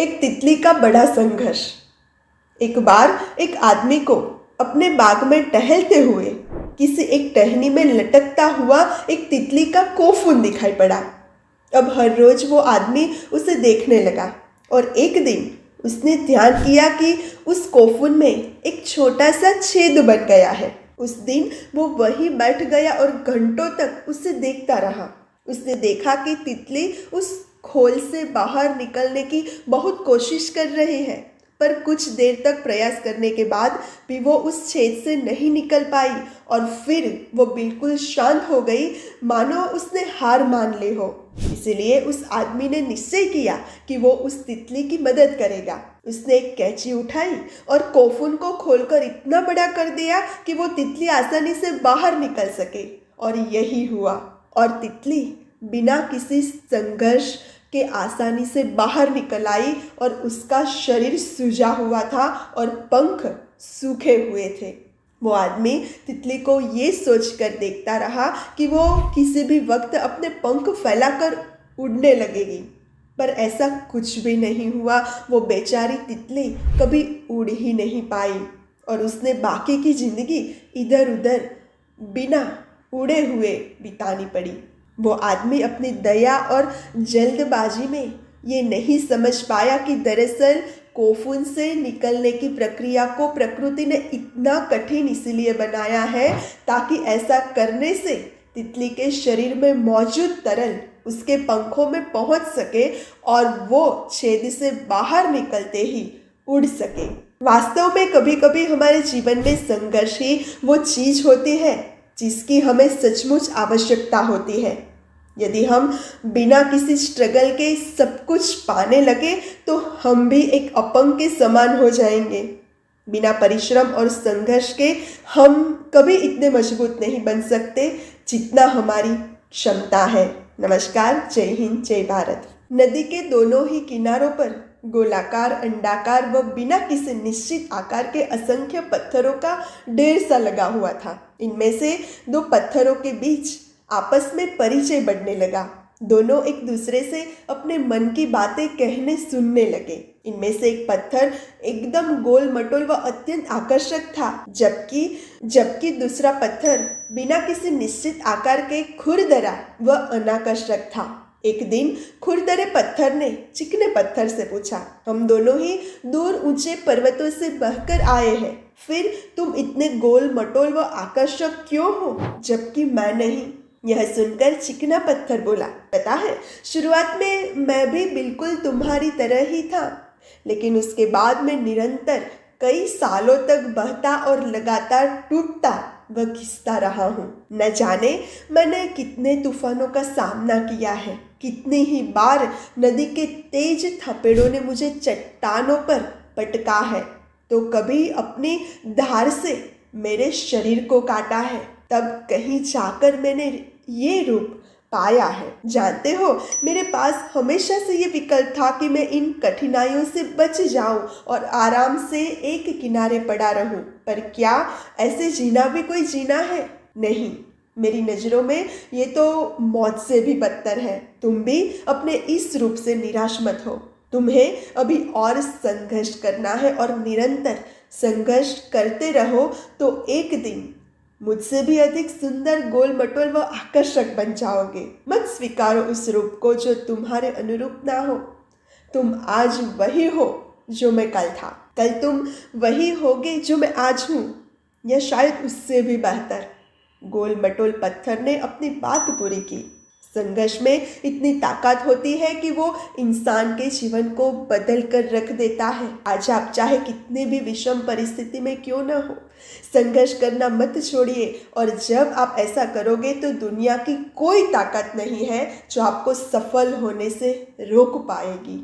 एक तितली का बड़ा संघर्ष। एक बार एक आदमी को अपने बाग में टहलते हुए किसी एक टहनी में लटकता हुआ एक तितली का कोफून दिखाई पड़ा। अब हर रोज वो आदमी उसे देखने लगा और एक दिन उसने ध्यान किया कि उस कोफून में एक छोटा सा छेद बन गया है। उस दिन वो वहीं बैठ गया और घंटों तक उसे देखता रहा। उसने देखा कि तितली उस खोल से बाहर निकलने की बहुत कोशिश कर रही है, पर कुछ देर तक प्रयास करने के बाद भी वो उस छेद से नहीं निकल पाई और फिर वो बिल्कुल शांत हो गई, मानो उसने हार मान ली हो। इसलिए उस आदमी ने निश्चय किया कि वो उस तितली की मदद करेगा। उसने एक कैंची उठाई और कोफून को खोलकर इतना बड़ा कर दिया कि वो तितली आसानी से बाहर निकल सके। और यही हुआ, और तितली बिना किसी संघर्ष के आसानी से बाहर निकल आई और उसका शरीर सूजा हुआ था और पंख सूखे हुए थे। वो आदमी तितली को ये सोचकर देखता रहा कि वो किसी भी वक्त अपने पंख फैलाकर उड़ने लगेगी, पर ऐसा कुछ भी नहीं हुआ। वो बेचारी तितली कभी उड़ ही नहीं पाई और उसने बाकी की जिंदगी इधर उधर बिना उड़े हुए बितानी पड़ी। वो आदमी अपनी दया और जल्दबाजी में ये नहीं समझ पाया कि दरअसल कोफून से निकलने की प्रक्रिया को प्रकृति ने इतना कठिन इसलिए बनाया है ताकि ऐसा करने से तितली के शरीर में मौजूद तरल उसके पंखों में पहुंच सके और वो छेद से बाहर निकलते ही उड़ सके। वास्तव में कभी कभी हमारे जीवन में संघर्ष ही वो चीज होती है जिसकी हमें सचमुच आवश्यकता होती है। यदि हम बिना किसी स्ट्रगल के सब कुछ पाने लगे तो हम भी एक अपंग के समान हो जाएंगे। बिना परिश्रम और संघर्ष के हम कभी इतने मजबूत नहीं बन सकते जितना हमारी क्षमता है। नमस्कार, जय हिंद, जय भारत। नदी के दोनों ही किनारों पर गोलाकार, अंडाकार व बिना किसी निश्चित आकार के असंख्य पत्थरों का ढेर सा लगा हुआ था। इनमें से दो पत्थरों के बीच आपस में परिचय बढ़ने लगा। दोनों एक दूसरे से अपने मन की बातें कहने सुनने लगे। इनमें से एक पत्थर एकदम गोल मटोल व अत्यंत आकर्षक था, जबकि दूसरा पत्थर बिना किसी निश्चित आकार के खुरदरा व अनाकर्षक था। एक दिन खुरदरे पत्थर ने चिकने पत्थर से पूछा, हम दोनों ही दूर ऊंचे पर्वतों से बहकर आए हैं, फिर तुम इतने गोल मटोल व आकर्षक क्यों हो, जबकि मैं नहीं? यह सुनकर चिकना पत्थर बोला, पता है, शुरुआत में मैं भी बिल्कुल तुम्हारी तरह ही था, लेकिन उसके बाद मैं निरंतर कई सालों तक बहता और लगातार टूटता व घिसता रहा हूँ। न जाने मैंने कितने तूफानों का सामना किया है, कितनी ही बार नदी के तेज थपेड़ों ने मुझे चट्टानों पर पटका है, तो कभी अपनी धार से मेरे शरीर को काटा है, तब कहीं जाकर मैंने ये रूप पाया है। जानते हो, मेरे पास हमेशा से ये विकल्प था कि मैं इन कठिनाइयों से बच जाऊं और आराम से एक किनारे पड़ा रहूं, पर क्या ऐसे जीना भी कोई जीना है? नहीं, मेरी नज़रों में ये तो मौत से भी बदतर है। तुम भी अपने इस रूप से निराश मत हो। तुम्हें अभी और संघर्ष करना है और निरंतर संघर्ष करते रहो तो एक दिन मुझसे भी अधिक सुंदर, गोल मटोल व आकर्षक बन जाओगे। मत स्वीकारो उस रूप को जो तुम्हारे अनुरूप ना हो। तुम आज वही हो जो मैं कल था, कल तुम वही होगे जो मैं आज हूँ, या शायद उससे भी बेहतर। गोल मटोल पत्थर ने अपनी बात पूरी की। संघर्ष में इतनी ताकत होती है कि वो इंसान के जीवन को बदल कर रख देता है। आज आप चाहे कितने भी विषम परिस्थिति में क्यों न हो, संघर्ष करना मत छोड़िए, और जब आप ऐसा करोगे तो दुनिया की कोई ताकत नहीं है जो आपको सफल होने से रोक पाएगी।